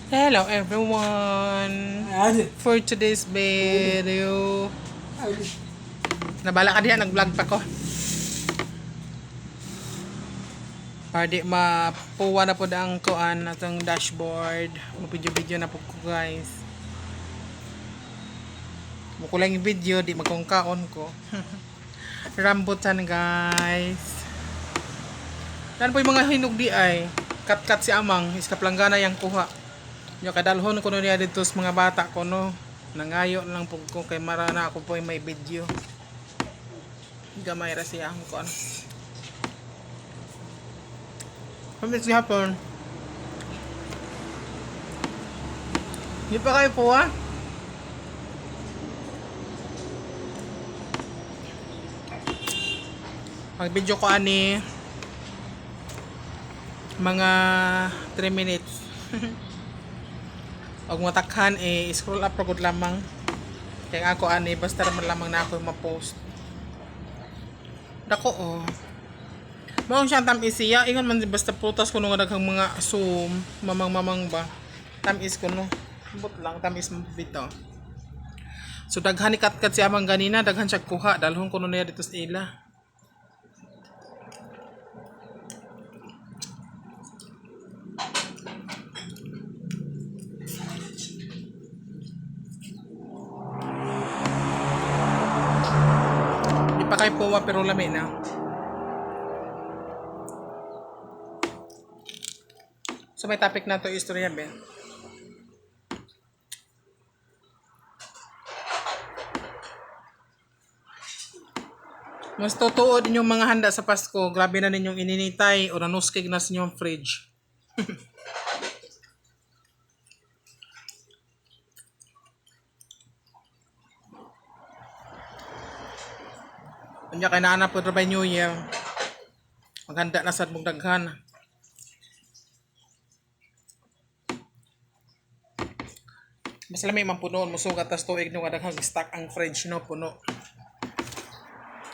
Hello everyone! For today's video, nabala ka diyan, nag-vlog pa ko. Para di mapuwa na po ang kuan atong dashboard. Video-video na po ko guys. Mukulang yung video, di magkongkaon ko. Rambutan guys. Yan po yung mga hinog di ay. Kat-kat si amang, iskaplanggana yang kuha. Yung kadalhon ko niya dito sa mga bata ko no. Nangayo lang po ko kay marana ako po yung may video. Gamay ra siya ang kuan. Pamit siya po. Hindi pa kayo po ha? Pag video ko ani mga 3 minutes. Og matakhan scroll up ragod lamang. Kaya ako ani basta man lamang na ako ma-post. Dako oh. Mao siyang tamis-iya ingon man basta putas kuno nga daghang mga zoom, mamang ba. Tamis kuno. But lang tamis mo bitaw. So daghan ni kat si amang ganina, daghan siya kuha dalhon kuno niya dito sa ila. Pa kay puwa pero lami na. So may topic na to istorya ben. Mas totoo din yung mga handa sa Pasko. Grabe na ninyong ininitay o nanuskig na sa inyong fridge. Kanya kay naana po by New Year. Maghanda na sa mong daghan. Mas lami man puno musugat tas tuig nung daghang stock ang fridge no puno.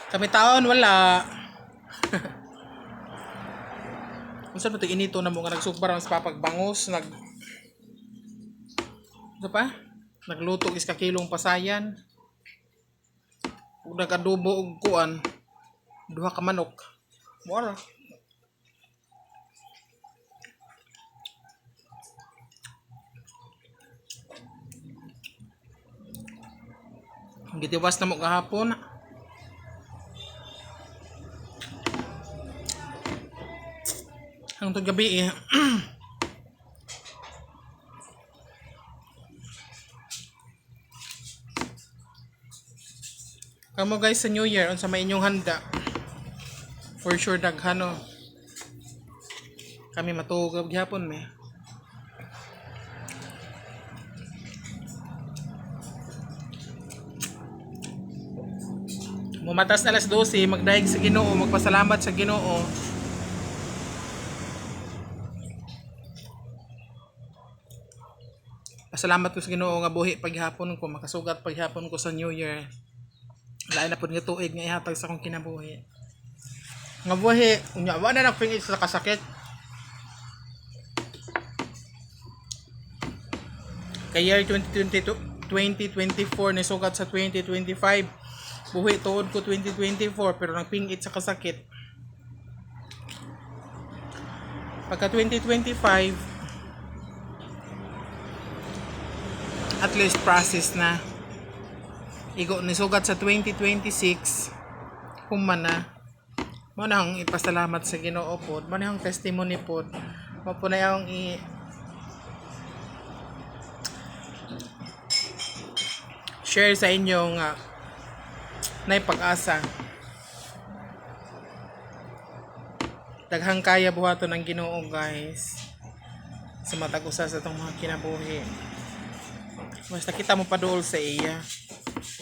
Kami taon wala. Unsa ba to inito na mo nga nagsugbar sa papagbangos ano pa? Nagluto is ka kilong pasayan. Ug nagadubo og kuan. Duha ka manok. Mora. Gitiwas na mo gahapon. Hangtod gabi eh. Kamo guys sa New Year unsa may inyong handa? For sure daghano. Kami matugab gyapon me. Mumatas alas 12, magdaig sa Ginoo, magpasalamat sa Ginoo. Pasalamat ko sa Ginoo nga buhi paghapon ko, makasugat paghapon ko sa New Year. Lain na pud nga tuig nga ihatag sa akong kinabuhi. Nga buhi, unya wa na nagpingit sa kasakit. Kay year 2024 ni sugat sa 2025. Buhi tuod ko 2024 pero nagpingit sa kasakit. Pagka 2025 at least process na. Igo ni sugat sa 2026 human na. Mo na ang ipasalamat sa Ginoo pod, mo na ang testimony pod. Mo po na yung share sa inyo nga na pag-asa. Daghang kaya buhaton ng Ginoo guys. Sa matag usa sa itong mga kinabuhi. Basta kita mo paduol sa iya.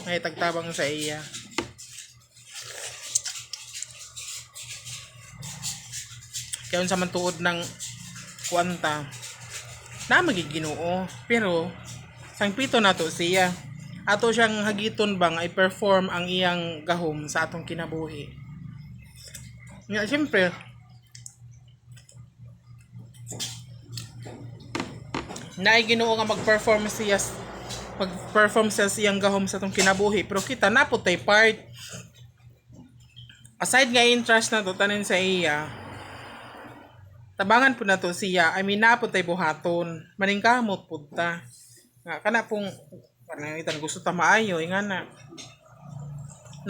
May tagtabang sa iya. Kaya unsa man tuod ng kwanta na magiginoo pero sang pito nato siya ato siyang hagiton bang i-perform ang iyang gahom sa atong kinabuhi. Nga siyempre Naay Ginoo nga mag-perform sa siyang gahom sa tong kinabuhi, pero kita napod tay part. Aside nga interest na to tanin sa iya, tabangan po na to siya. I mean, napod tay buhaton, maningkamot pud ta nga kana pong kanang itan gusto ta maayo nga na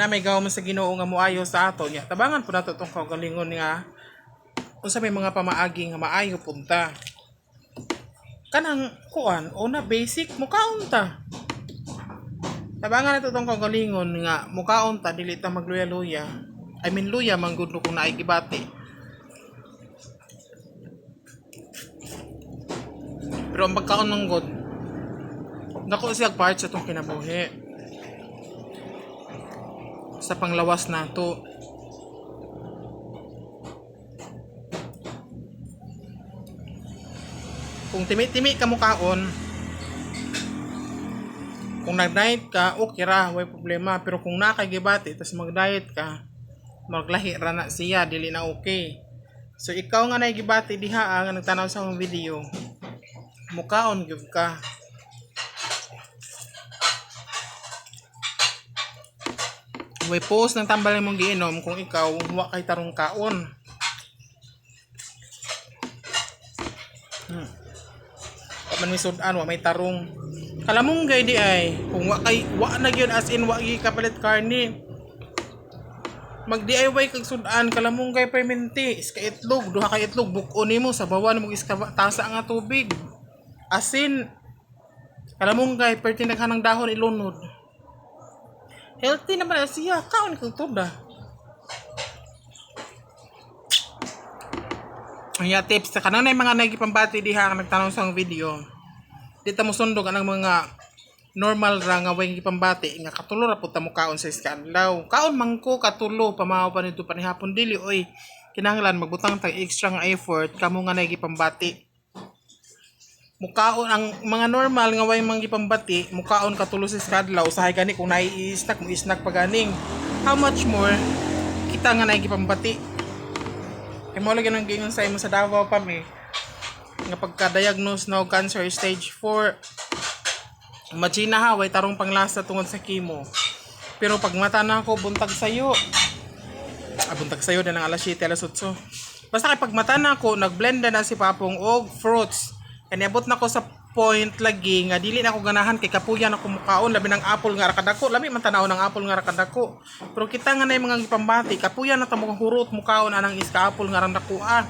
may gahom sa Ginoo nga moayo sa aton nya. Tabangan po na to tong kaugalingon nga unsa may mga pamaagi nga maayo punta kanang kuan o na basic mukaon ta. Tabangan na to tong kaugalingon nga mukaon ta dili ta magluya-luya. I mean luya man gud kung naay gibati. Pero ang pagkaon ng god nako siya part sa tong kinabuhi. Sa panglawas nato. Kung timi-timi ka mukaon, kung nag-diet ka, okay ra, way problema. Pero kung nakagibati, tapos mag-diet ka, maglahi ra na siya, dili na okay. So ikaw nga naigibati diha nga nagtanaw sa akong video, mukaon gyud ka. Way post ng tambal mong giinom kung ikaw wa kay tarong kaon. Man misudan wa may tarong. Kalamong gay di ay kung wa na gyud as in wa gi kapalit karni. Mag DIY kag sudan kalamong gay perminti, iska itlog, duha ka itlog buk-on nimo sa bawan mo iska tasa nga tubig. Asin kalamong gay perti naghanang dahon ilunod. Healthy naman siya, kaon kag tuda. Anya tips sa kanang mga nagipambati diha nga nagtanong sa video. Dito mo sundog anang mga normal ra nga way gipambati nga katulo ra pud ta mo kaon sa iskadlaw. Kaon man ko katulo pamahaw pa nito panihapon dili oy. Kinahanglan magbutang tag extra nga effort kamo nga nagipambati. Mukaon ang mga normal nga way manggipambati, mukaon katulo sa iskadlaw usahay gani kung nai-snack mo snack pa ganing. How much more kita nga nagipambati. Kaya mo lagi nang gingon sa imo sa Davao pa mi nga pagka-diagnose na og cancer stage 4. Imagine ha, way tarong panglasa tungod sa chemo. Pero pag mata na ako buntag sayo. Buntag sayo na ng alas 7 alas 8. Basta kay pag mata na ako nagblend na si Papong og fruits. Kaniabot na ko sa point lagi nga dili na ako ganahan kay kapuyan ako mukaon labi ng apple nga ra kadako labi man tanaw ng apple nga ra kadako pero kita nga nay mga gipambati kapuyan na ta mo hurot mukaon anang iska apple nga ra dakuha.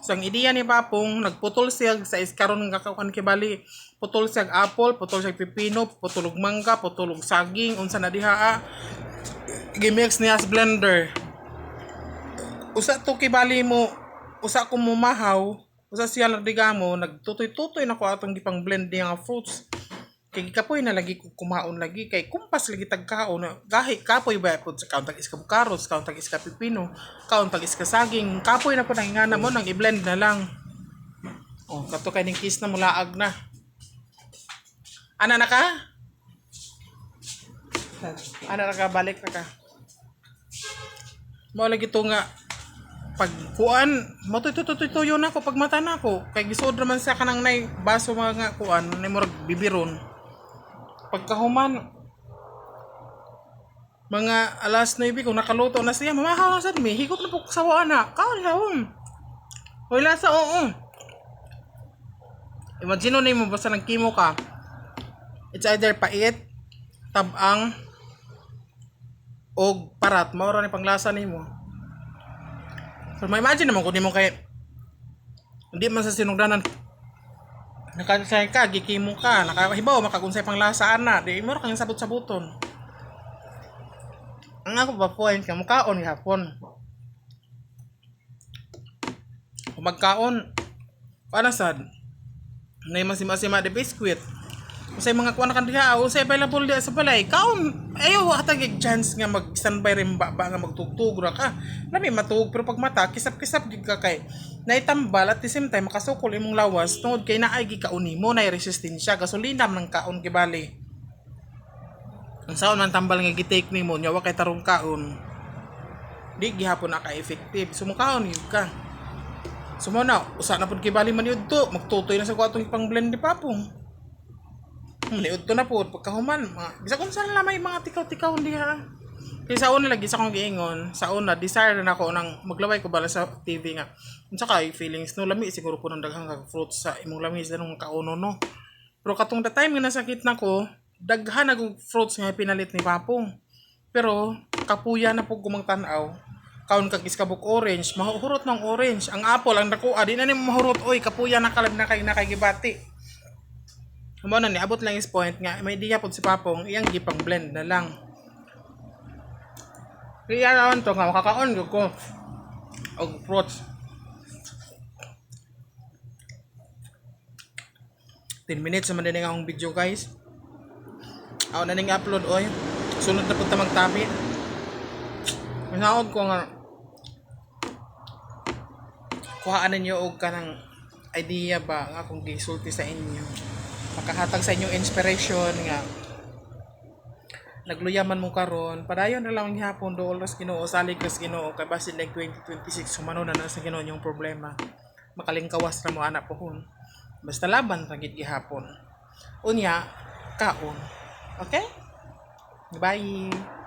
So ang ideya ni Papong nagputol siya sa iskaron nga kakuan kibali putol siya apple putol siya pipino putol og mangga putol og saging unsa na diha gimix niya sa blender usa to kibali mo usa ko mumahaw usa siya nagdigamo nagtutoy-tutoy na ko atong gipang blend niya nga fruits kay kapoy na lagi ko kumaon lagi kay kumpas lagi tagkaon gahi kapoy ba pud sa kaon tag iska carrots kaon tag iska pipino kaon tag iska saging kapoy na pud ang ingana mo nang i-blend na lang kato kay ning kiss na mulaag na ana na ka balik na ka mo lagi to nga pag kuan matutuyo na ako pag mata na ako kay gisod naman sa kanang nay baso mga kuan nay murag bibiron pagkahuman mga alas 9 kung nakaluto na siya mamahaw na sad mi higop na po sa na kaon hawon wala sa oo imagine na mo basta nang chemo ka it's either pait tabang og parat mao ra ni panglasa nimo. So, ma-imagine naman kung di mo kay hindi man sa sinugdanan nakansay ka, gikimo ka, nakahibaw makakunsay pang lasaan na di mo kang sabot-sabuton ang ako ba point ka mukaon gihapon kung magkaon paano sad na masima-sima de biscuit usay mga kuan kan diha usay available diha sa balay kaon ayo hatag chance nga mag standby rin ba nga magtugtog ra ka lami matug pero pag mata kisap-kisap gid ka kay naitambal at the same time makasukol imong lawas tungod kay naay gikaon nimo nay resistensya gasolina man kaon kibali ang saon man tambal nga gitake nimo nya wa kay tarong kaon di gihapon na ka effective so mukaon gyud ka Sumo na, usa na pud kay bali man yun to. Magtutoy na sa ko atong ipang blend ni Papong. Maniud to na po, pagkahuman. Bisa kung saan lang may mga tikaw-tikaw diha. Kaya sa una lagi sa akong giingon, sa una, desire na ako nang maglaway ko bala sa TV nga. Unsa kay feelings no, lami siguro po ng daghang kag fruits sa imong lamis nung kauno no. Pero katong the time nga nasakit na ko, daghan na kong fruits nga pinalit ni Papong. Pero kapuya na po gumang tanaw. Kaon kag iskabok orange, mahurot ng orange. Ang apple ang nakuha, di na ni mahurot oy, kapuya na kalab na kay nakagibati. Mo na ni abot lang is point nga may diya pod si Papong, iyang gipang blend na lang. Kaya naman to nga makakaon ko og fruits. 10 minutes naman din akong video guys. Ako na ning upload oy. Sunod na punta magtabi. Manaod ko nga kuhaan ninyo og kanang idea ba nga kung gisulti sa inyo. Makahatag sa inyong inspiration nga nagluyaman mo karon padayon na lang gihapon do oras Ginoo salig kas Ginoo kay basin like 2026 sumano na sa Ginoo yung problema makalingkawas ra mo anak pohon basta laban ra gid gihapon unya kaon okay bye.